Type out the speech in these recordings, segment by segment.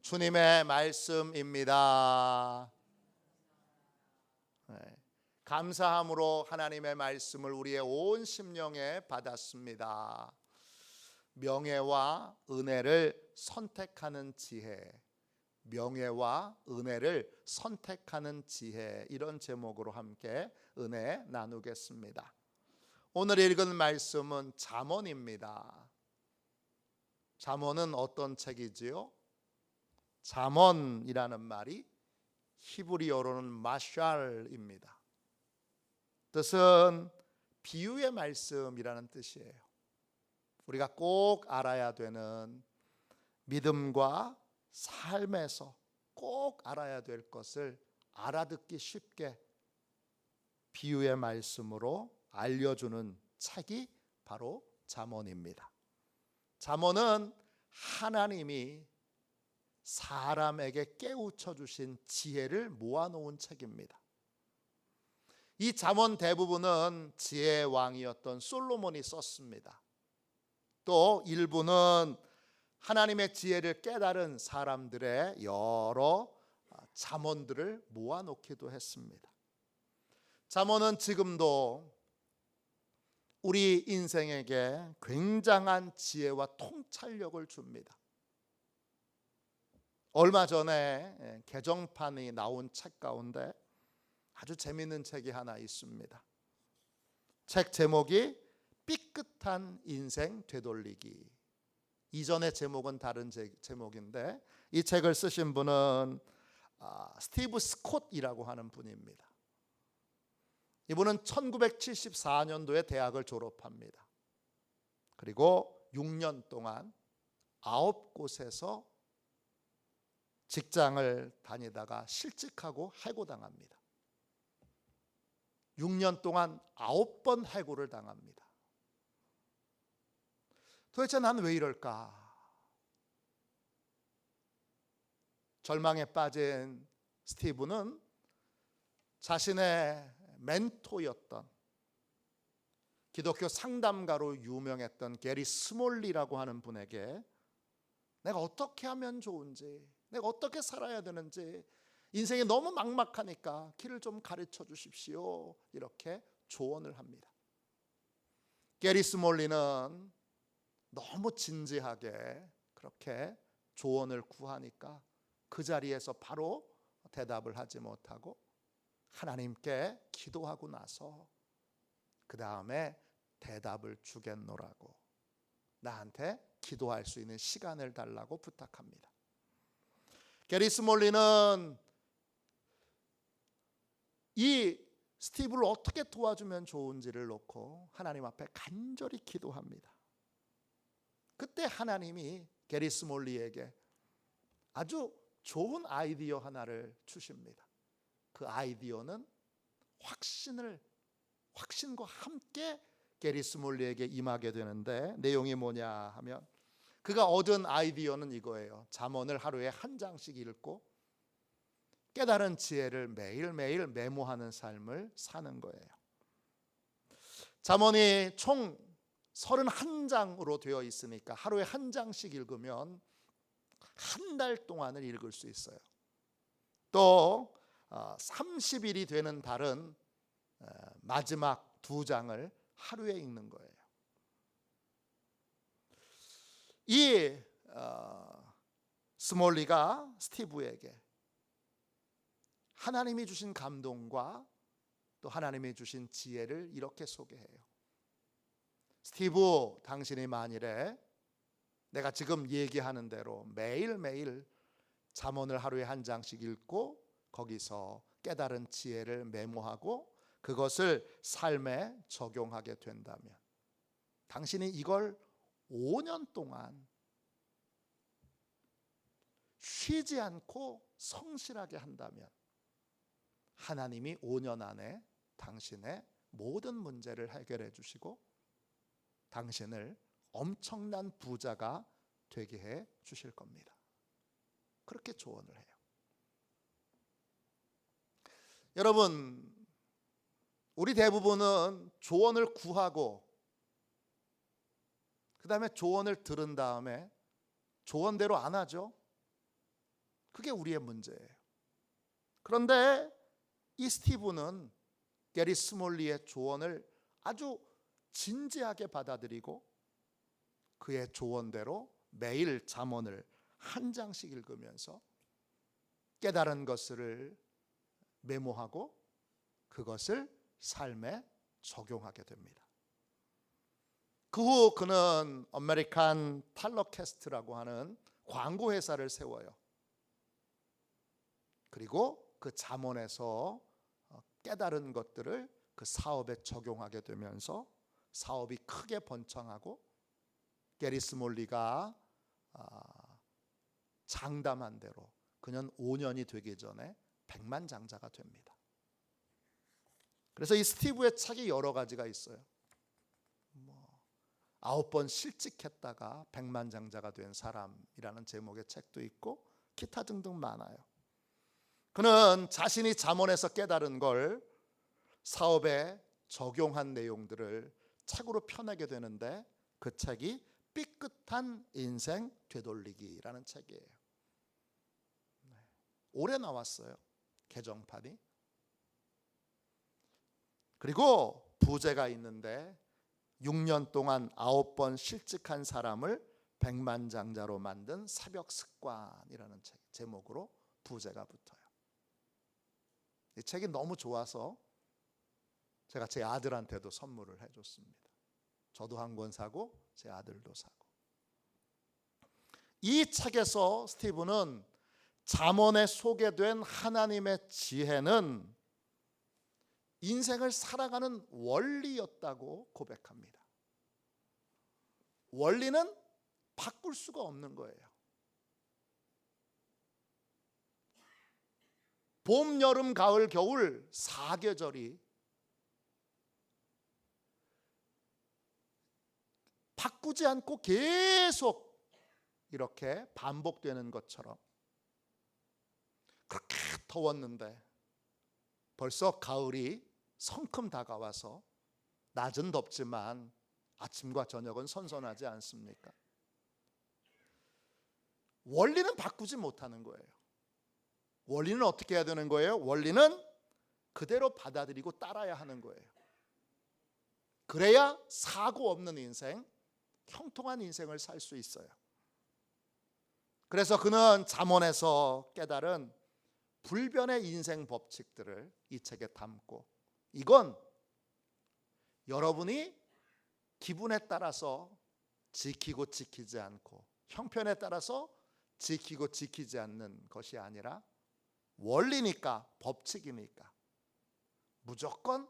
주님의 말씀입니다. 감사함으로 하나님의 말씀을 우리의 온 심령에 받았습니다. 명예와 은혜를 선택하는 지혜, 명예와 은혜를 선택하는 지혜, 이런 제목으로 함께 은혜 나누겠습니다. 오늘 읽은 말씀은 잠언입니다. 잠언은 어떤 책이지요? 잠언이라는 말이 히브리어로는 마샬입니다. 뜻은 비유의 말씀이라는 뜻이에요. 우리가 꼭 알아야 되는 믿음과 삶에서 꼭 알아야 될 것을 알아듣기 쉽게 비유의 말씀으로 알려주는 책이 바로 잠언입니다. 잠언은 하나님이 사람에게 깨우쳐 주신 지혜를 모아놓은 책입니다. 이 잠언 대부분은 지혜의 왕이었던 솔로몬이 썼습니다. 또 일부는 하나님의 지혜를 깨달은 사람들의 여러 잠언들을 모아놓기도 했습니다. 잠언은 지금도 우리 인생에게 굉장한 지혜와 통찰력을 줍니다. 얼마 전에 개정판이 나온 책 가운데 아주 재미있는 책이 하나 있습니다. 책 제목이 삐끗한 인생 되돌리기. 이전의 제목은 다른 제목인데 이 책을 쓰신 분은 스티브 스콧이라고 하는 분입니다. 이분은 1974년도에 대학을 졸업합니다. 그리고 6년 동안 9곳에서 직장을 다니다가 실직하고 해고당합니다. 6년 동안 9번 해고를 당합니다. 도대체 난 왜 이럴까? 절망에 빠진 스티브는 자신의 멘토였던 기독교 상담가로 유명했던 게리 스몰리라고 하는 분에게 내가 어떻게 하면 좋은지, 내가 어떻게 살아야 되는지, 인생이 너무 막막하니까 길을 좀 가르쳐 주십시오, 이렇게 조언을 합니다. 게리 스몰리는 너무 진지하게 그렇게 조언을 구하니까 그 자리에서 바로 대답을 하지 못하고 하나님께 기도하고 나서 그 다음에 대답을 주겠노라고 나한테 기도할 수 있는 시간을 달라고 부탁합니다. 게리 스몰리는 이 스티브를 어떻게 도와주면 좋은지를 놓고 하나님 앞에 간절히 기도합니다. 그때 하나님이 게리 스몰리에게 아주 좋은 아이디어 하나를 주십니다. 그 아이디어는 확신과 함께 게리 스몰리에게 임하게 되는데 내용이 뭐냐 하면 그가 얻은 아이디어는 이거예요. 잠언을 하루에 한 장씩 읽고 깨달은 지혜를 매일매일 메모하는 삶을 사는 거예요. 잠언이 총 31장으로 되어 있으니까 하루에 한 장씩 읽으면 한 달 동안을 읽을 수 있어요. 또 30일이 되는 달은 마지막 2장을 하루에 읽는 거예요. 이 스몰리가 스티브에게 하나님이 주신 감동과 또 하나님이 주신 지혜를 이렇게 소개해요. 스티브, 당신이 만일에 내가 지금 얘기하는 대로 매일매일 잠언을 하루에 한 장씩 읽고 거기서 깨달은 지혜를 메모하고 그것을 삶에 적용하게 된다면, 당신이 이걸 5년 동안 쉬지 않고 성실하게 한다면 하나님이 5년 안에 당신의 모든 문제를 해결해 주시고 당신을 엄청난 부자가 되게 해 주실 겁니다. 그렇게 조언을 해요. 여러분, 우리 대부분은 조언을 구하고 그 다음에 조언을 들은 다음에 조언대로 안 하죠. 그게 우리의 문제예요. 그런데 이 스티브는 게리 스몰리의 조언을 아주 진지하게 받아들이고 그의 조언대로 매일 잠언을 한 장씩 읽으면서 깨달은 것을 메모하고 그것을 삶에 적용하게 됩니다. 그 후 그는 아메리칸 텔러캐스트라고 하는 광고 회사를 세워요. 그리고 그 잠언에서 깨달은 것들을 그 사업에 적용하게 되면서 사업이 크게 번창하고 게리 스몰리가 장담한 대로 그는 5년이 되기 전에 백만장자가 됩니다. 그래서 이 스티브의 책이 여러 가지가 있어요. 9번 실직했다가 백만장자가 된 사람이라는 제목의 책도 있고 기타 등등 많아요. 그는 자신이 잠언에서 깨달은 걸 사업에 적용한 내용들을 책으로 펴내게 되는데 그 책이 삐끗한 인생 되돌리기라는 책이에요. 올해 나왔어요, 개정판이. 그리고 부제가 있는데 6년 동안 9번 실직한 사람을 백만장자로 만든 새벽 습관이라는 책 제목으로 부제가 붙어요. 이 책이 너무 좋아서 제가 제 아들한테도 선물을 해줬습니다. 저도 한 권 사고 제 아들도 사고. 이 책에서 스티브는 잠언에 소개된 하나님의 지혜는 인생을 살아가는 원리였다고 고백합니다. 원리는 바꿀 수가 없는 거예요. 봄, 여름, 가을, 겨울 4계절이 바꾸지 않고 계속 이렇게 반복되는 것처럼 그렇게 더웠는데 벌써 가을이 성큼 다가와서 낮은 덥지만 아침과 저녁은 선선하지 않습니까? 원리는 바꾸지 못하는 거예요. 원리는 어떻게 해야 되는 거예요? 원리는 그대로 받아들이고 따라야 하는 거예요. 그래야 사고 없는 인생, 형통한 인생을 살 수 있어요. 그래서 그는 잠언에서 깨달은 불변의 인생 법칙들을 이 책에 담고, 이건 여러분이 기분에 따라서 지키고 지키지 않고 형편에 따라서 지키고 지키지 않는 것이 아니라 원리니까, 법칙이니까 무조건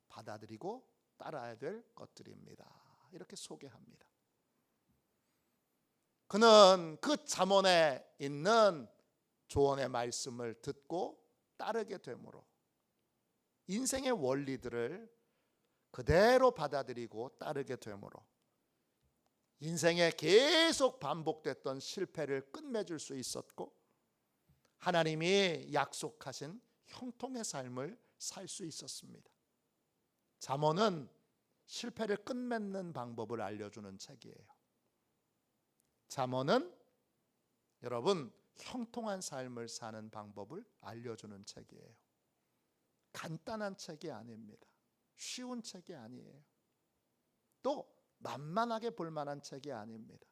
받아들이고 따라야 될 것들입니다. 이렇게 소개합니다. 그는 그 잠언에 있는 조언의 말씀을 듣고 따르게 되므로 인생의 원리들을 그대로 받아들이고 따르게 되므로 인생에 계속 반복됐던 실패를 끝맺을 수 있었고 하나님이 약속하신 형통의 삶을 살 수 있었습니다. 잠언은 실패를 끝맺는 방법을 알려주는 책이에요. 잠언은 여러분 형통한 삶을 사는 방법을 알려주는 책이에요. 간단한 책이 아닙니다. 쉬운 책이 아니에요. 또 만만하게 볼 만한 책이 아닙니다.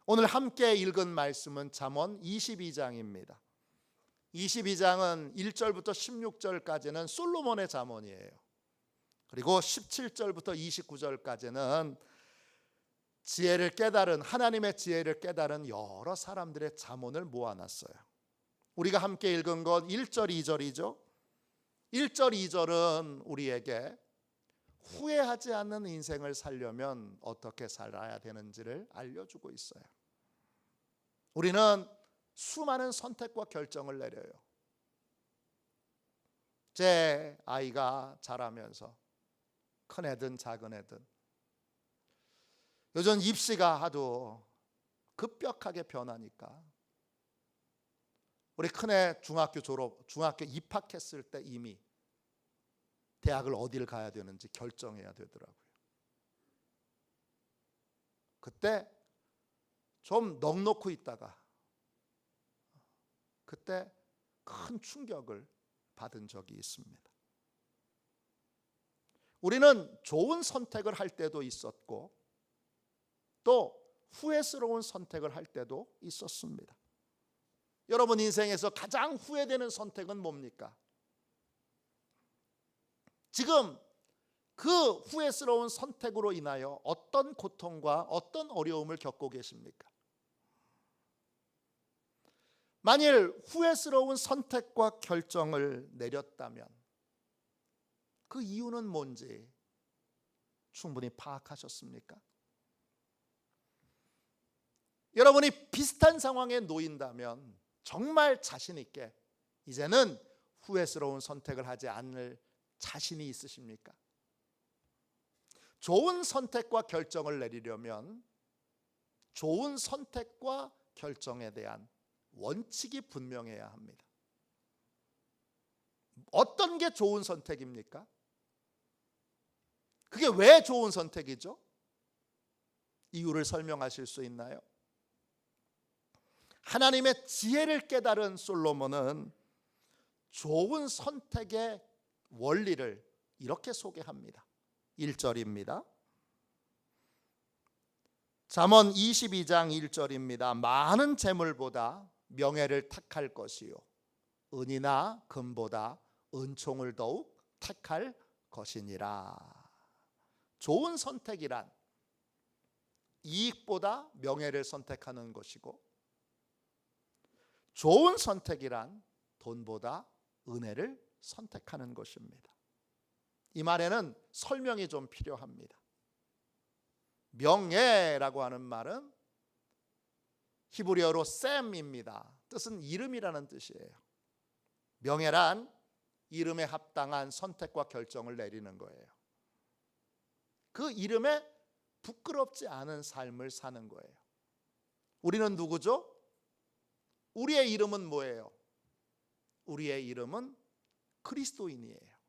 오늘 함께 읽은 말씀은 잠언 22장입니다. 22장은 1절부터 16절까지는 솔로몬의 잠언이에요. 그리고 17절부터 29절까지는 지혜를 깨달은, 하나님의 지혜를 깨달은 여러 사람들의 잠언을 모아놨어요. 우리가 함께 읽은 건 1절, 2절이죠. 1절, 2절은 우리에게 후회하지 않는 인생을 살려면 어떻게 살아야 되는지를 알려주고 있어요. 우리는 수많은 선택과 결정을 내려요. 제 아이가 자라면서 큰 애든 작은 애든 요즘 입시가 하도 급격하게 변하니까 우리 큰애 중학교 입학했을 때 이미 대학을 어디를 가야 되는지 결정해야 되더라고요. 그때 좀 넋놓고 있다가 그때 큰 충격을 받은 적이 있습니다. 우리는 좋은 선택을 할 때도 있었고 또 후회스러운 선택을 할 때도 있었습니다. 여러분 인생에서 가장 후회되는 선택은 뭡니까? 지금 그 후회스러운 선택으로 인하여 어떤 고통과 어떤 어려움을 겪고 계십니까? 만일 후회스러운 선택과 결정을 내렸다면 그 이유는 뭔지 충분히 파악하셨습니까? 여러분이 비슷한 상황에 놓인다면 정말 자신 있게 이제는 후회스러운 선택을 하지 않을 자신이 있으십니까? 좋은 선택과 결정을 내리려면 좋은 선택과 결정에 대한 원칙이 분명해야 합니다. 어떤 게 좋은 선택입니까? 그게 왜 좋은 선택이죠? 이유를 설명하실 수 있나요? 하나님의 지혜를 깨달은 솔로몬은 좋은 선택의 원리를 이렇게 소개합니다. 1절입니다. 잠언 22장 1절입니다. 많은 재물보다 명예를 택할 것이요 은이나 금보다 은총을 더욱 택할 것이니라. 좋은 선택이란 이익보다 명예를 선택하는 것이고 좋은 선택이란 돈보다 은혜를 선택하는 것입니다. 이 말에는 설명이 좀 필요합니다. 명예라고 하는 말은 히브리어로 셈입니다. 뜻은 이름이라는 뜻이에요. 명예란 이름에 합당한 선택과 결정을 내리는 거예요. 그 이름에 부끄럽지 않은 삶을 사는 거예요. 우리는 누구죠? 우리의 이름은 뭐예요? 우리의 이름은 그리스도인이에요.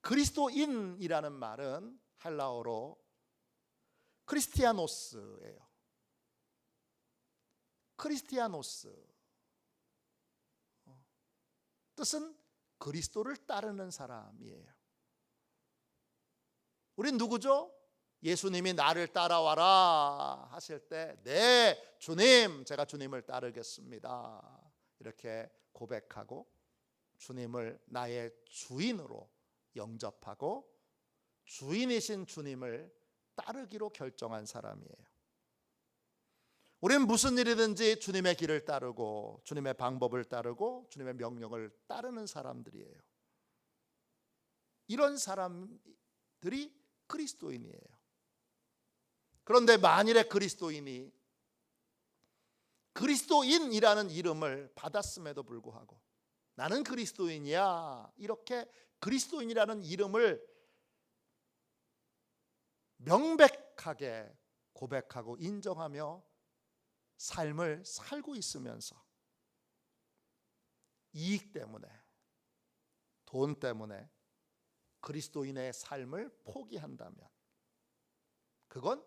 그리스도인이라는 말은 헬라어로 크리스티아노스예요. 크리스티아노스 뜻은 그리스도를 따르는 사람이에요. 우린 누구죠? 예수님이 나를 따라와라 하실 때 네 주님 제가 주님을 따르겠습니다 이렇게 고백하고 주님을 나의 주인으로 영접하고 주인이신 주님을 따르기로 결정한 사람이에요. 우리는 무슨 일이든지 주님의 길을 따르고 주님의 방법을 따르고 주님의 명령을 따르는 사람들이에요. 이런 사람들이 그리스도인이에요. 그런데 만일에 그리스도인이 그리스도인이라는 이름을 받았음에도 불구하고 나는 그리스도인이야 이렇게 그리스도인이라는 이름을 명백하게 고백하고 인정하며 삶을 살고 있으면서 이익 때문에 돈 때문에 그리스도인의 삶을 포기한다면 그건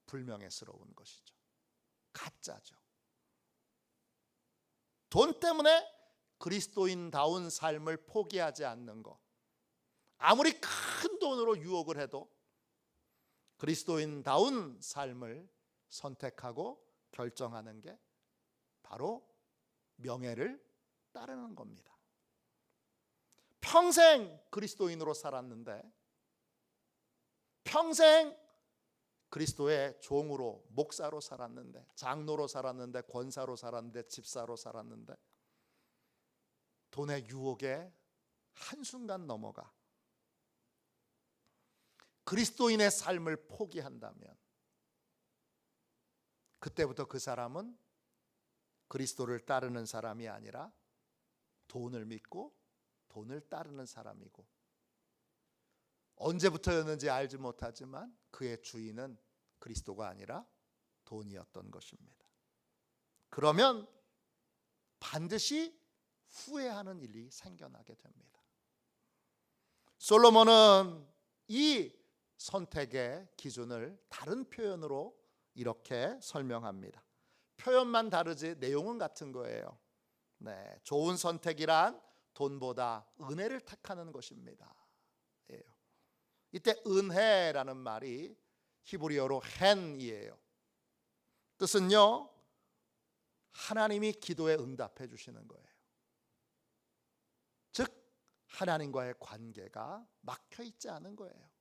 불명예스러운 것이죠. 가짜죠. 돈 때문에 그리스도인다운 삶을 포기하지 않는 것, 아무리 큰 돈으로 유혹을 해도 그리스도인다운 삶을 선택하고 결정하는 게 바로 명예를 따르는 겁니다. 평생 그리스도인으로 살았는데 평생 그리스도의 종으로 목사로 살았는데 장로로 살았는데 권사로 살았는데 집사로 살았는데 돈의 유혹에 한순간 넘어가 그리스도인의 삶을 포기한다면 그때부터 그 사람은 그리스도를 따르는 사람이 아니라 돈을 믿고 돈을 따르는 사람이고 언제부터였는지 알지 못하지만 그의 주인은 그리스도가 아니라 돈이었던 것입니다. 그러면 반드시 후회하는 일이 생겨나게 됩니다. 솔로몬은 이 선택의 기준을 다른 표현으로 이렇게 설명합니다. 표현만 다르지 내용은 같은 거예요. 네, 좋은 선택이란 돈보다 은혜를 택하는 것입니다. 이때 은혜라는 말이 히브리어로 헨이에요. 뜻은요, 하나님이 기도에 응답해 주시는 거예요. 즉 하나님과의 관계가 막혀 있지 않은 거예요.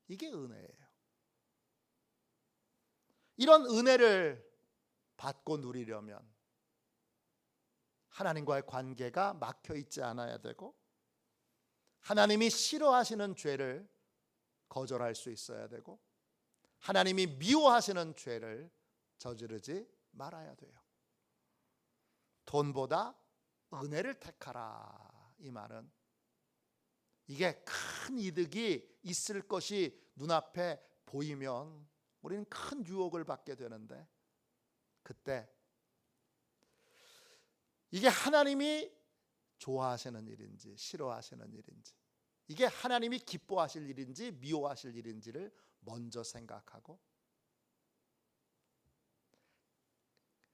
이게 은혜예요. 이런 은혜를 받고 누리려면 하나님과의 관계가 막혀 있지 않아야 되고, 하나님이 싫어하시는 죄를 거절할 수 있어야 되고, 하나님이 미워하시는 죄를 저지르지 말아야 돼요. 돈보다 은혜를 택하라, 이 말은 이게 큰 이득이 있을 것이 눈앞에 보이면 우리는 큰 유혹을 받게 되는데, 그때 이게 하나님이 좋아하시는 일인지 싫어하시는 일인지, 이게 하나님이 기뻐하실 일인지 미워하실 일인지를 먼저 생각하고,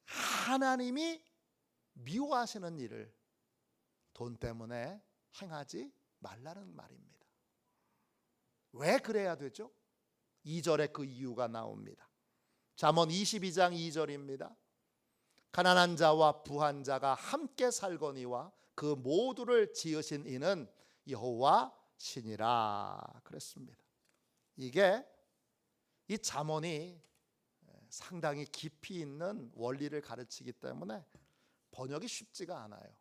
하나님이 미워하시는 일을 돈 때문에 행하지 말라는 말입니다. 왜 그래야 되죠? 2절에 그 이유가 나옵니다. 잠언 22장 2절입니다. 가난한 자와 부한 자가 함께 살거니와 그 모두를 지으신 이는 여호와 신이라 그랬습니다. 이게 이 잠언이 상당히 깊이 있는 원리를 가르치기 때문에 번역이 쉽지가 않아요.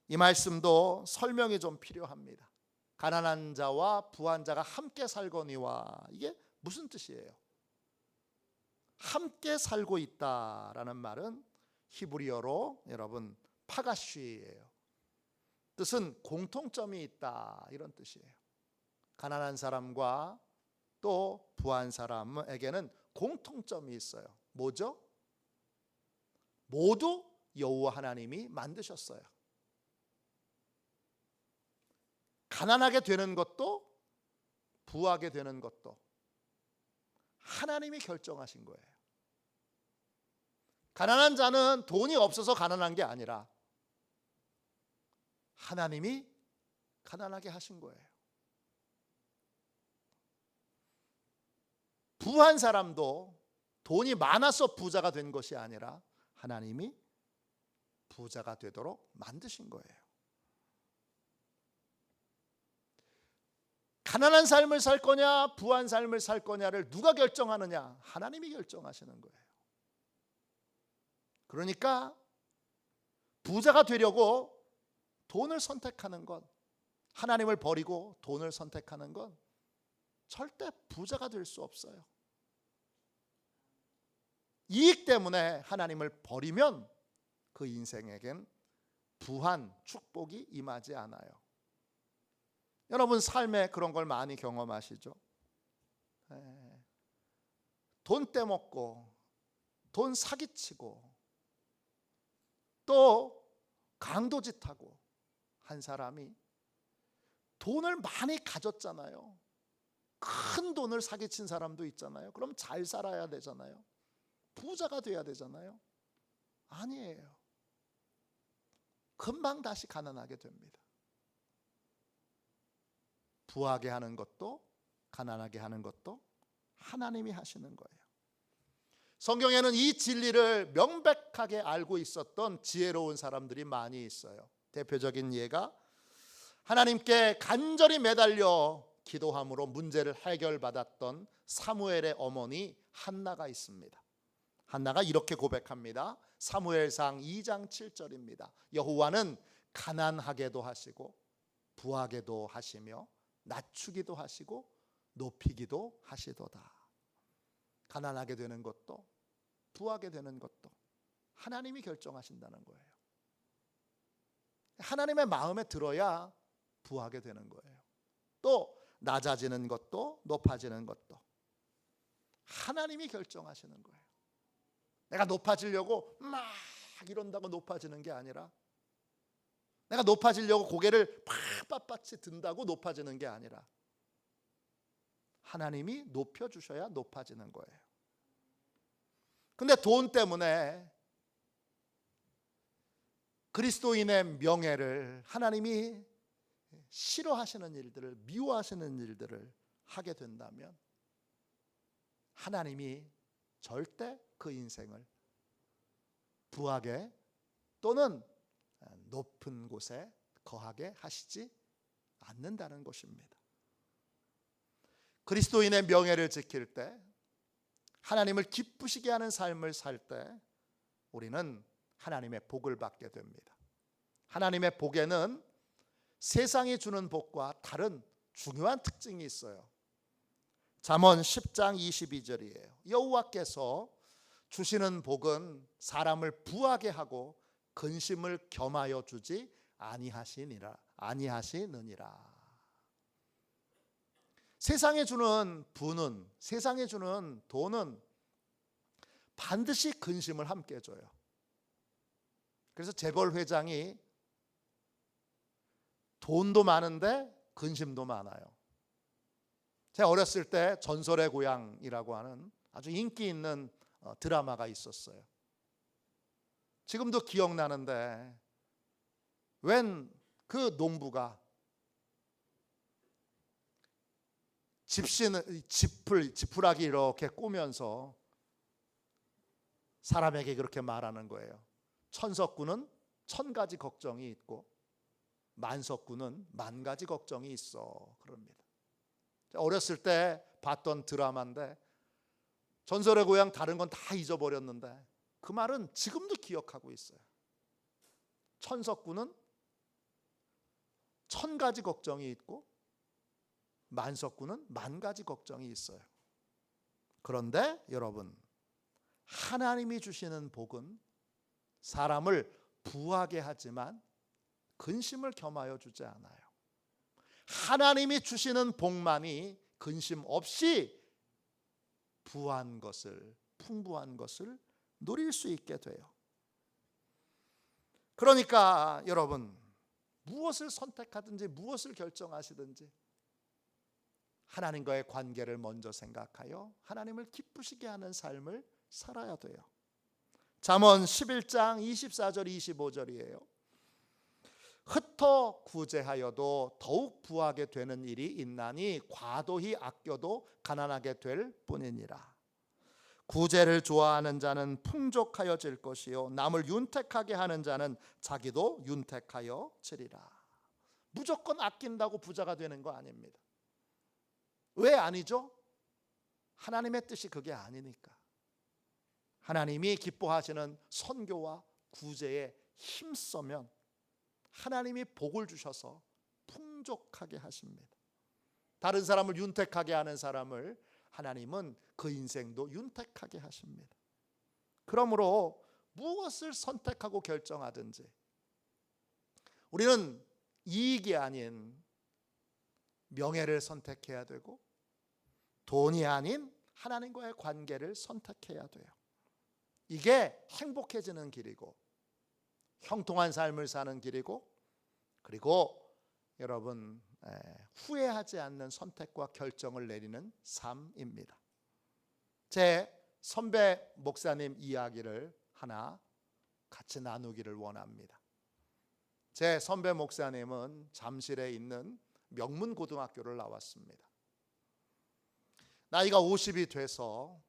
이 말씀도 설명이 좀 필요합니다. 가난한 자와 부한 자가 함께 살거니와, 이게 무슨 뜻이에요? 함께 살고 있다라는 말은 히브리어로 여러분 파가쉬예요. 뜻은 공통점이 있다, 이런 뜻이에요. 가난한 사람과 또 부한 사람에게는 공통점이 있어요. 뭐죠? 모두 여호와 하나님이 만드셨어요. 가난하게 되는 것도 부하게 되는 것도 하나님이 결정하신 거예요. 가난한 자는 돈이 없어서 가난한 게 아니라 하나님이 가난하게 하신 거예요. 부한 사람도 돈이 많아서 부자가 된 것이 아니라 하나님이 부자가 되도록 만드신 거예요. 가난한 삶을 살 거냐 부한 삶을 살 거냐를 누가 결정하느냐? 하나님이 결정하시는 거예요. 그러니까 부자가 되려고 돈을 선택하는 것, 하나님을 버리고 돈을 선택하는 건 절대 부자가 될 수 없어요. 이익 때문에 하나님을 버리면 그 인생에겐 부한 축복이 임하지 않아요. 여러분 삶에 그런 걸 많이 경험하시죠? 돈 떼먹고 돈 사기치고 또 강도짓하고 한 사람이 돈을 많이 가졌잖아요. 큰 돈을 사기친 사람도 있잖아요. 그럼 잘 살아야 되잖아요. 부자가 돼야 되잖아요. 아니에요. 금방 다시 가난하게 됩니다. 부하게 하는 것도 가난하게 하는 것도 하나님이 하시는 거예요. 성경에는 이 진리를 명백하게 알고 있었던 지혜로운 사람들이 많이 있어요. 대표적인 예가 하나님께 간절히 매달려 기도함으로 문제를 해결받았던 사무엘의 어머니 한나가 있습니다. 한나가 이렇게 고백합니다. 사무엘상 2장 7절입니다. 여호와는 가난하게도 하시고 부하게도 하시며 낮추기도 하시고 높이기도 하시도다. 가난하게 되는 것도 부하게 되는 것도 하나님이 결정하신다는 거예요. 하나님의 마음에 들어야 부하게 되는 거예요. 또 낮아지는 것도 높아지는 것도 하나님이 결정하시는 거예요. 내가 높아지려고 막 이런다고 높아지는 게 아니라, 내가 높아지려고 고개를 빳빳이 든다고 높아지는 게 아니라 하나님이 높여주셔야 높아지는 거예요. 근데 돈 때문에 그리스도인의 명예를, 하나님이 싫어하시는 일들을, 미워하시는 일들을 하게 된다면 하나님이 절대 그 인생을 부하게 또는 높은 곳에 거하게 하시지 않는다는 것입니다. 그리스도인의 명예를 지킬 때, 하나님을 기쁘시게 하는 삶을 살 때 우리는 하나님의 복을 받게 됩니다. 하나님의 복에는 세상이 주는 복과 다른 중요한 특징이 있어요. 잠언 10장 22절이에요. 여호와께서 주시는 복은 사람을 부하게 하고 근심을 겸하여 주지 아니하시느니라. 세상에 주는 부는, 세상에 주는 돈은 반드시 근심을 함께 줘요. 그래서 재벌 회장이 돈도 많은데 근심도 많아요. 제가 어렸을 때 전설의 고향이라고 하는 아주 인기 있는 드라마가 있었어요. 지금도 기억나는데, 웬 그 농부가 지푸라기 이렇게 꼬면서 사람에게 그렇게 말하는 거예요. 천석구는 1000가지 걱정이 있고 만석구는 10,000가지 걱정이 있어, 그럽니다. 어렸을 때 봤던 드라마인데, 전설의 고향 다른 건 다 잊어버렸는데 그 말은 지금도 기억하고 있어요. 천석구는 1000가지 걱정이 있고 만석구는 10,000가지 걱정이 있어요. 그런데 여러분, 하나님이 주시는 복은 사람을 부하게 하지만 근심을 겸하여 주지 않아요. 하나님이 주시는 복만이 근심 없이 부한 것을, 풍부한 것을 누릴 수 있게 돼요. 그러니까 여러분, 무엇을 선택하든지 무엇을 결정하시든지 하나님과의 관계를 먼저 생각하여 하나님을 기쁘시게 하는 삶을 살아야 돼요. 잠언 11장 24절 25절이에요. 흩어 구제하여도 더욱 부하게 되는 일이 있나니 과도히 아껴도 가난하게 될 뿐이니라. 구제를 좋아하는 자는 풍족하여질 것이요 남을 윤택하게 하는 자는 자기도 윤택하여지리라. 무조건 아낀다고 부자가 되는 거 아닙니다. 왜 아니죠? 하나님의 뜻이 그게 아니니까. 하나님이 기뻐하시는 선교와 구제에 힘써면 하나님이 복을 주셔서 풍족하게 하십니다. 다른 사람을 윤택하게 하는 사람을 하나님은 그 인생도 윤택하게 하십니다. 그러므로 무엇을 선택하고 결정하든지 우리는 이익이 아닌 명예를 선택해야 되고 돈이 아닌 하나님과의 관계를 선택해야 돼요. 이게 행복해지는 길이고 형통한 삶을 사는 길이고, 그리고 여러분 후회하지 않는 선택과 결정을 내리는 삶입니다. 제 선배 목사님 이야기를 하나 같이 나누기를 원합니다. 제 선배 목사님은 잠실에 있는 명문고등학교를 나왔습니다. 나이가 50이 돼서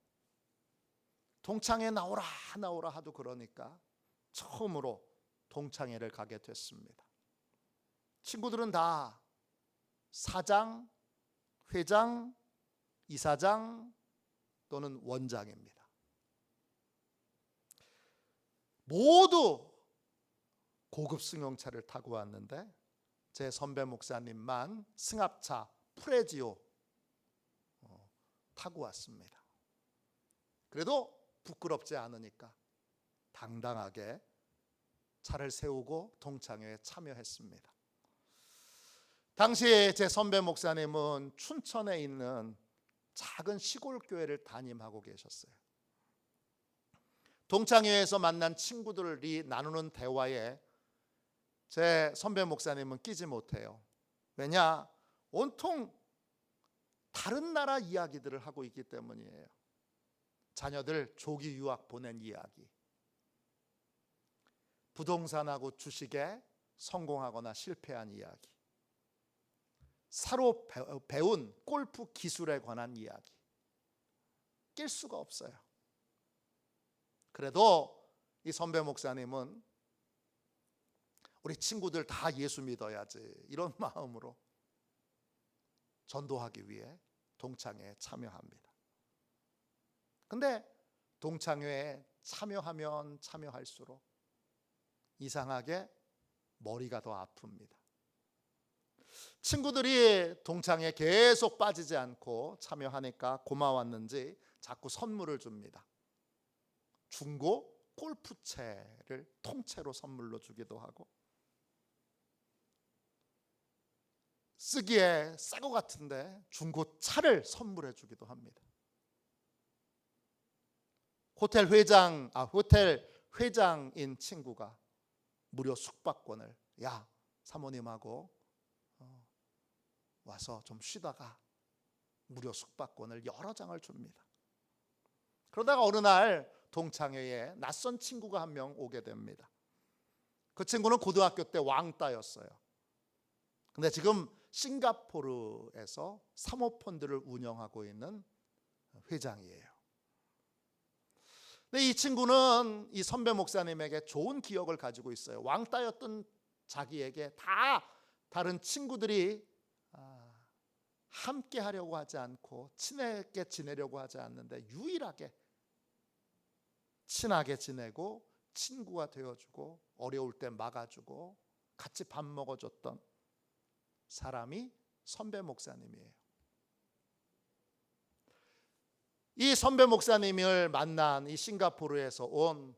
동창회 나오라 하도 그러니까 처음으로 동창회를 가게 됐습니다. 친구들은 다 사장, 회장, 이사장 또는 원장입니다. 모두 고급 승용차를 타고 왔는데 제 선배 목사님만 승합차 프레지오 타고 왔습니다. 그래도 부끄럽지 않으니까 당당하게 차를 세우고 동창회에 참여했습니다. 당시에 제 선배 목사님은 춘천에 있는 작은 시골 교회를 담임하고 계셨어요. 동창회에서 만난 친구들이 나누는 대화에 제 선배 목사님은 끼지 못해요. 왜냐? 온통 다른 나라 이야기들을 하고 있기 때문이에요. 자녀들 조기 유학 보낸 이야기, 부동산하고 주식에 성공하거나 실패한 이야기, 새로 배운 골프 기술에 관한 이야기, 낄 수가 없어요. 그래도 이 선배 목사님은 우리 친구들 다 예수 믿어야지 이런 마음으로 전도하기 위해 동창회에 참여합니다. 근데 동창회에 참여하면 참여할수록 이상하게 머리가 더 아픕니다. 친구들이 동창회에 계속 빠지지 않고 참여하니까 고마웠는지 자꾸 선물을 줍니다. 중고 골프채를 통째로 선물로 주기도 하고, 쓰기에 새 거 같은데 중고차를 선물해 주기도 합니다. 호텔 회장인 친구가 무료 숙박권을, 야 사모님하고 와서 좀 쉬다가 무료 숙박권을 여러 장을 줍니다. 그러다가 어느 날 동창회에 낯선 친구가 한 명 오게 됩니다. 그 친구는 고등학교 때 왕따였어요. 근데 지금 싱가포르에서 사모펀드를 운영하고 있는 회장이에요. 근데 이 친구는 이 선배 목사님에게 좋은 기억을 가지고 있어요. 왕따였던 자기에게 다 다른 친구들이 함께 하려고 하지 않고 친하게 지내려고 하지 않는데 유일하게 친하게 지내고 친구가 되어주고 어려울 때 막아주고 같이 밥 먹어줬던 사람이 선배 목사님이에요. 이 선배 목사님을 만난 이 싱가포르에서 온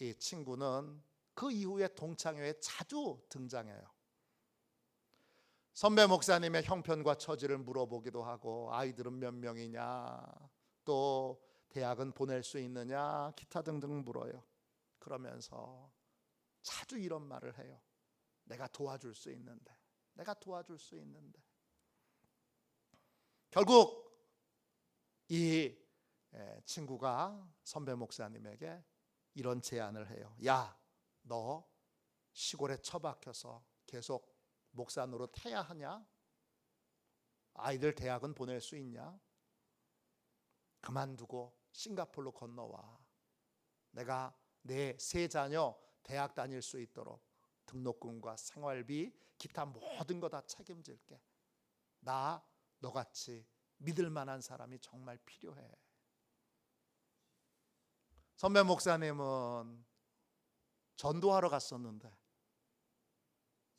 이 친구는 그 이후에 동창회에 자주 등장해요. 선배 목사님의 형편과 처지를 물어보기도 하고, 아이들은 몇 명이냐, 또 대학은 보낼 수 있느냐, 기타 등등 물어요. 그러면서 자주 이런 말을 해요. 내가 도와줄 수 있는데, 내가 도와줄 수 있는데. 결국 이 친구가 선배 목사님에게 이런 제안을 해요. 야, 너 시골에 처박혀서 계속 목사 노릇 해야 하냐? 아이들 대학은 보낼 수 있냐? 그만두고 싱가포르로 건너와. 내가 내 세 자녀 대학 다닐 수 있도록 등록금과 생활비, 기타 모든 거 다 책임질게. 나 너같이 믿을 만한 사람이 정말 필요해. 선배 목사님은 전도하러 갔었는데,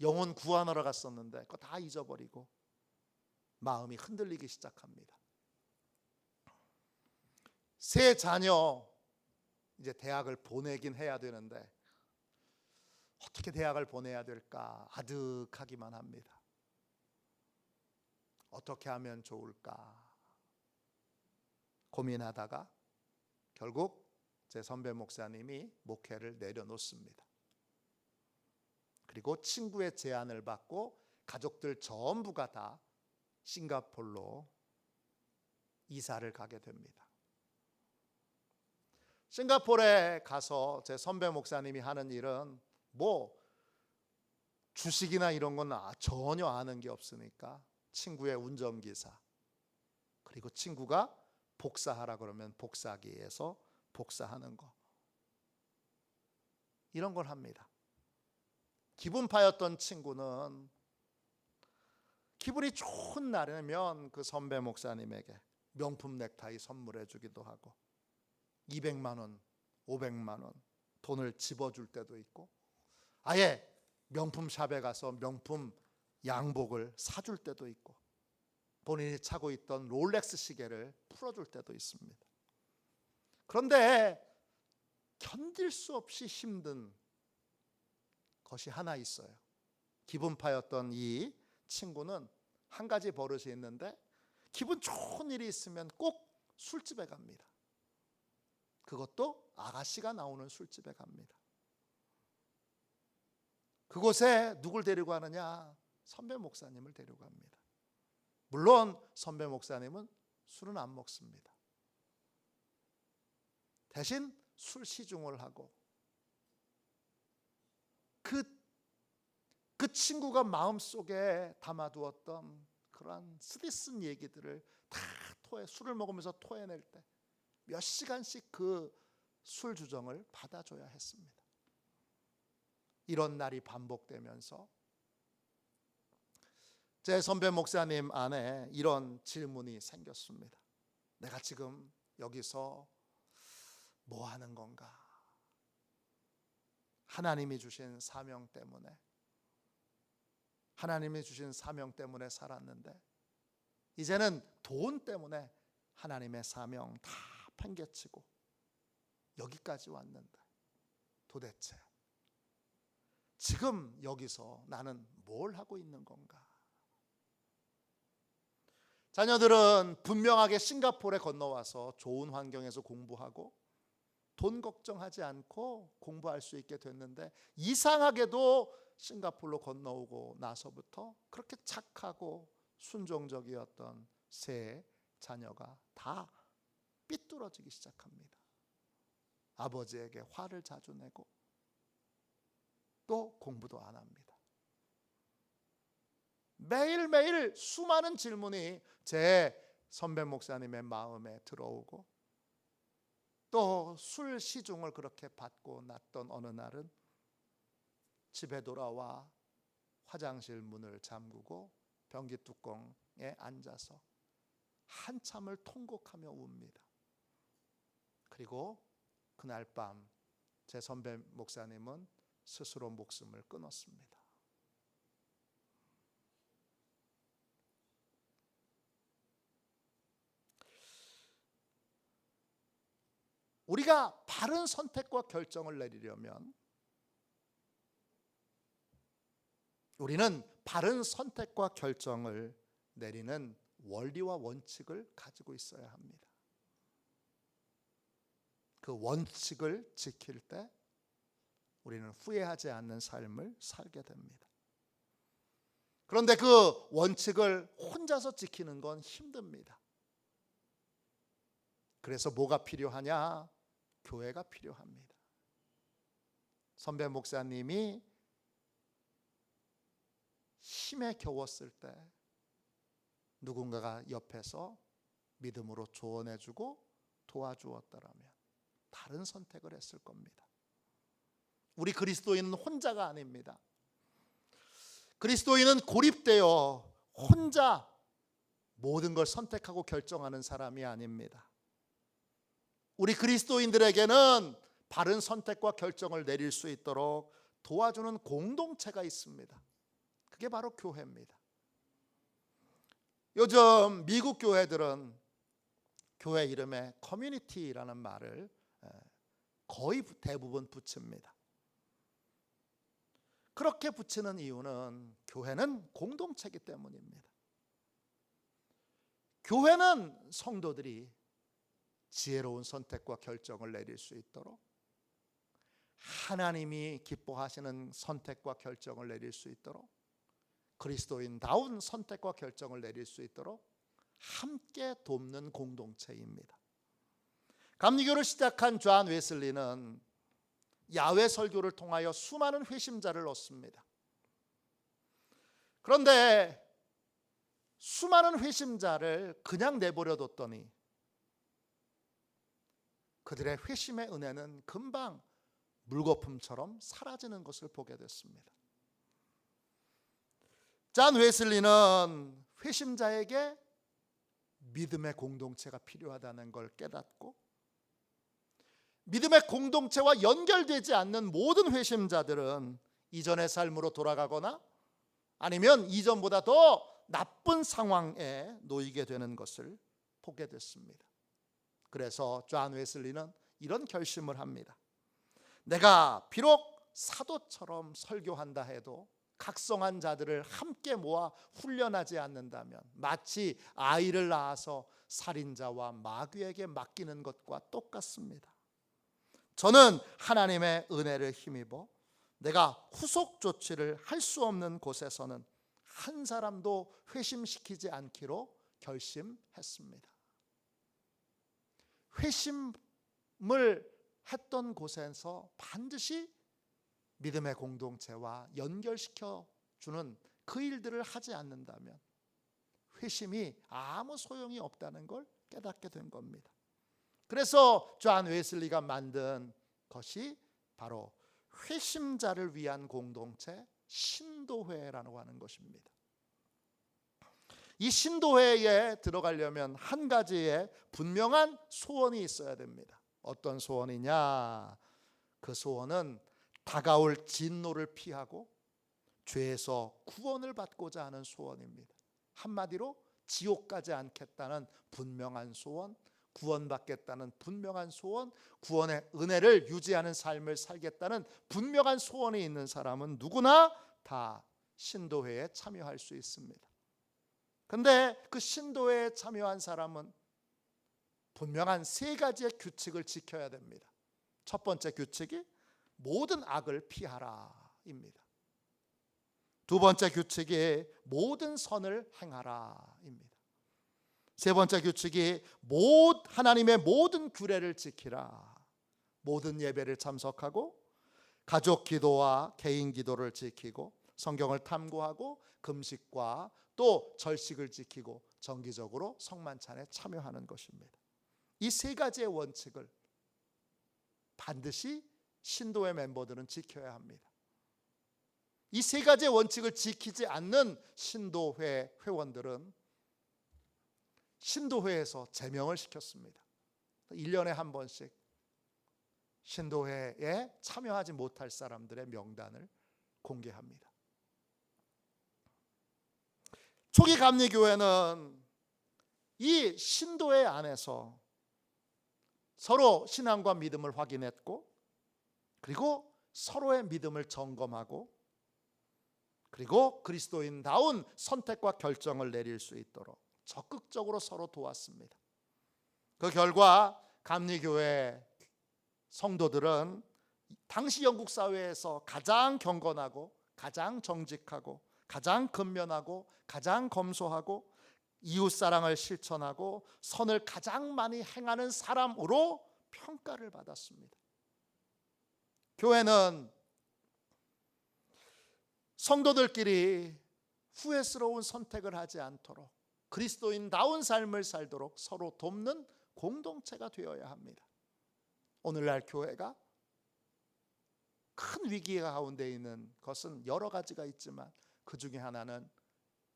영혼 구원하러 갔었는데 그거 다 잊어버리고 마음이 흔들리기 시작합니다. 세 자녀 이제 대학을 보내긴 해야 되는데 어떻게 대학을 보내야 될까 아득하기만 합니다. 어떻게 하면 좋을까 고민하다가 결국 제 선배 목사님이 목회를 내려놓습니다. 그리고 친구의 제안을 받고 가족들 전부가 다 싱가포르로 이사를 가게 됩니다. 싱가포르에 가서 제 선배 목사님이 하는 일은 뭐 주식이나 이런 건 전혀 아는 게 없으니까 친구의 운전기사, 그리고 친구가 복사하라 그러면 복사기에서 복사하는 거, 이런 걸 합니다. 기분 파였던 친구는 기분이 좋은 날이면 그 선배 목사님에게 명품 넥타이 선물해 주기도 하고 200만 원, 500만 원 돈을 집어줄 때도 있고, 아예 명품 샵에 가서 명품 양복을 사줄 때도 있고, 본인이 차고 있던 롤렉스 시계를 풀어줄 때도 있습니다. 그런데 견딜 수 없이 힘든 것이 하나 있어요. 기분 파였던 이 친구는 한 가지 버릇이 있는데, 기분 좋은 일이 있으면 꼭 술집에 갑니다. 그것도 아가씨가 나오는 술집에 갑니다. 그곳에 누굴 데리고 가느냐? 선배 목사님을 데리고 갑니다. 물론 선배 목사님은 술은 안 먹습니다. 대신 술 시중을 하고 그 친구가 마음속에 담아두었던 그러한 쓰디쓴 얘기들을 다 술을 먹으면서 토해낼 때 몇 시간씩 그 술 주정을 받아줘야 했습니다. 이런 날이 반복되면서 제 선배 목사님 안에 이런 질문이 생겼습니다. 내가 지금 여기서 뭐 하는 건가? 하나님이 주신 사명 때문에, 하나님이 주신 사명 때문에 살았는데 이제는 돈 때문에 하나님의 사명 다 팽개치고 여기까지 왔는데 도대체 지금 여기서 나는 뭘 하고 있는 건가? 자녀들은 분명하게 싱가포르에 건너와서 좋은 환경에서 공부하고 돈 걱정하지 않고 공부할 수 있게 됐는데 이상하게도 싱가포르로 건너오고 나서부터 그렇게 착하고 순종적이었던 세 자녀가 다 삐뚤어지기 시작합니다. 아버지에게 화를 자주 내고 또 공부도 안 합니다. 매일매일 수많은 질문이 제 선배 목사님의 마음에 들어오고 또 술 시중을 그렇게 받고 났던 어느 날은 집에 돌아와 화장실 문을 잠그고 변기 뚜껑에 앉아서 한참을 통곡하며 웁니다. 그리고 그날 밤 제 선배 목사님은 스스로 목숨을 끊었습니다. 우리가 바른 선택과 결정을 내리려면 우리는 바른 선택과 결정을 내리는 원리와 원칙을 가지고 있어야 합니다. 그 원칙을 지킬 때 우리는 후회하지 않는 삶을 살게 됩니다. 그런데 그 원칙을 혼자서 지키는 건 힘듭니다. 그래서 뭐가 필요하냐? 교회가 필요합니다. 선배 목사님이 힘에 겨웠을 때 누군가가 옆에서 믿음으로 조언해주고 도와주었더라면 다른 선택을 했을 겁니다. 우리 그리스도인은 혼자가 아닙니다. 그리스도인은 고립되어 혼자 모든 걸 선택하고 결정하는 사람이 아닙니다. 우리 그리스도인들에게는 바른 선택과 결정을 내릴 수 있도록 도와주는 공동체가 있습니다. 그게 바로 교회입니다. 요즘 미국 교회들은 교회 이름에 커뮤니티라는 말을 거의 대부분 붙입니다. 그렇게 붙이는 이유는 교회는 공동체이기 때문입니다. 교회는 성도들이 지혜로운 선택과 결정을 내릴 수 있도록 하나님이 기뻐하시는 선택과 결정을 내릴 수 있도록 그리스도인다운 선택과 결정을 내릴 수 있도록 함께 돕는 공동체입니다. 감리교를 시작한 존 웨슬리는 야외 설교를 통하여 수많은 회심자를 얻습니다. 그런데 수많은 회심자를 그냥 내버려 뒀더니 그들의 회심의 은혜는 금방 물거품처럼 사라지는 것을 보게 됐습니다. 존 웨슬리는 회심자에게 믿음의 공동체가 필요하다는 걸 깨닫고 믿음의 공동체와 연결되지 않는 모든 회심자들은 이전의 삶으로 돌아가거나 아니면 이전보다 더 나쁜 상황에 놓이게 되는 것을 보게 됐습니다. 그래서 존 웨슬리는 이런 결심을 합니다. 내가 비록 사도처럼 설교한다 해도 각성한 자들을 함께 모아 훈련하지 않는다면 마치 아이를 낳아서 살인자와 마귀에게 맡기는 것과 똑같습니다. 저는 하나님의 은혜를 힘입어 내가 후속 조치를 할 수 없는 곳에서는 한 사람도 회심시키지 않기로 결심했습니다. 회심을 했던 곳에서 반드시 믿음의 공동체와 연결시켜 주는 그 일들을 하지 않는다면 회심이 아무 소용이 없다는 걸 깨닫게 된 겁니다. 그래서 존 웨슬리가 만든 것이 바로 회심자를 위한 공동체 신도회라고 하는 것입니다. 이 신도회에 들어가려면 한 가지의 분명한 소원이 있어야 됩니다. 어떤 소원이냐? 그 소원은 다가올 진노를 피하고 죄에서 구원을 받고자 하는 소원입니다. 한마디로 지옥 가지 않겠다는 분명한 소원, 구원받겠다는 분명한 소원, 구원의 은혜를 유지하는 삶을 살겠다는 분명한 소원이 있는 사람은 누구나 다 신도회에 참여할 수 있습니다. 근데 그 신도회에 참여한 사람은 분명한 세 가지의 규칙을 지켜야 됩니다. 첫 번째 규칙이 모든 악을 피하라입니다. 두 번째 규칙이 모든 선을 행하라입니다. 세 번째 규칙이 하나님의 모든 규례를 지키라. 모든 예배를 참석하고 가족 기도와 개인 기도를 지키고 성경을 탐구하고 금식과 또 절식을 지키고 정기적으로 성만찬에 참여하는 것입니다. 이 세 가지의 원칙을 반드시 신도회 멤버들은 지켜야 합니다. 이 세 가지의 원칙을 지키지 않는 신도회 회원들은 신도회에서 제명을 시켰습니다. 1년에 한 번씩 신도회에 참여하지 못할 사람들의 명단을 공개합니다. 초기 감리교회는 이 신도회 안에서 서로 신앙과 믿음을 확인했고, 그리고 서로의 믿음을 점검하고, 그리고 그리스도인다운 선택과 결정을 내릴 수 있도록 적극적으로 서로 도왔습니다. 그 결과 감리교회 성도들은 당시 영국 사회에서 가장 경건하고 가장 정직하고 가장 근면하고 가장 검소하고 이웃사랑을 실천하고 선을 가장 많이 행하는 사람으로 평가를 받았습니다. 교회는 성도들끼리 후회스러운 선택을 하지 않도록 그리스도인다운 삶을 살도록 서로 돕는 공동체가 되어야 합니다. 오늘날 교회가 큰 위기 가운데 있는 것은 여러 가지가 있지만 그 중에 하나는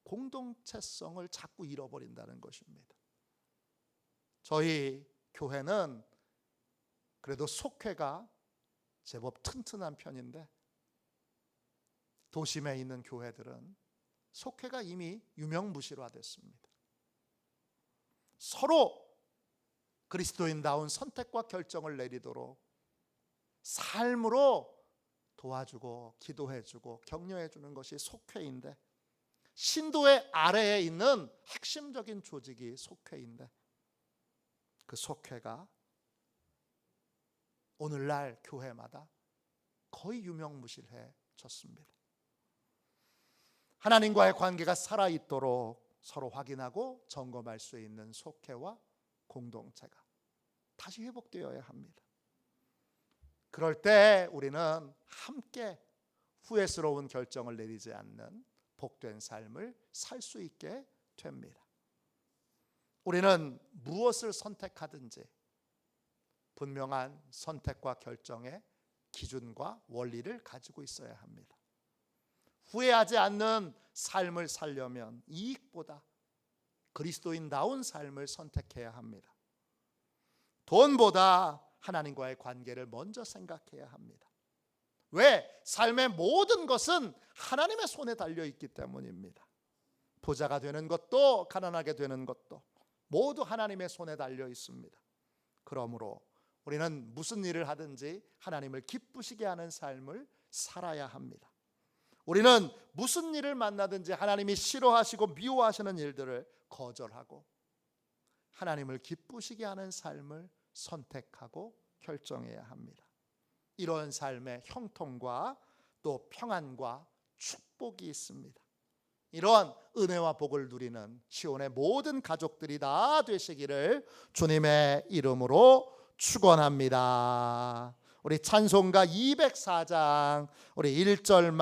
공동체성을 자꾸 잃어버린다는 것입니다. 저희 교회는 그래도 속회가 제법 튼튼한 편인데 도심에 있는 교회들은 속회가 이미 유명무실화됐습니다. 서로 그리스도인다운 선택과 결정을 내리도록 삶으로 도와주고 기도해주고 격려해주는 것이 속회인데, 신도의 아래에 있는 핵심적인 조직이 속회인데 그 속회가 오늘날 교회마다 거의 유명무실해졌습니다. 하나님과의 관계가 살아있도록 서로 확인하고 점검할 수 있는 속회와 공동체가 다시 회복되어야 합니다. 그럴 때 우리는 함께 후회스러운 결정을 내리지 않는 복된 삶을 살 수 있게 됩니다. 우리는 무엇을 선택하든지 분명한 선택과 결정의 기준과 원리를 가지고 있어야 합니다. 후회하지 않는 삶을 살려면 이익보다 그리스도인다운 삶을 선택해야 합니다. 돈보다 하나님과의 관계를 먼저 생각해야 합니다. 왜? 삶의 모든 것은 하나님의 손에 달려있기 때문입니다. 부자가 되는 것도 가난하게 되는 것도 모두 하나님의 손에 달려 있습니다. 그러므로 우리는 무슨 일을 하든지 하나님을 기쁘시게 하는 삶을 살아야 합니다. 우리는 무슨 일을 만나든지 하나님이 싫어하시고 미워하시는 일들을 거절하고 하나님을 기쁘시게 하는 삶을 선택하고 결정해야 합니다. 이런 삶의 형통과 또 평안과 축복이 있습니다. 이런 은혜와 복을 누리는 시온의 모든 가족들이 다 되시기를 주님의 이름으로 축원합니다. 우리 찬송가 204장 우리 1절만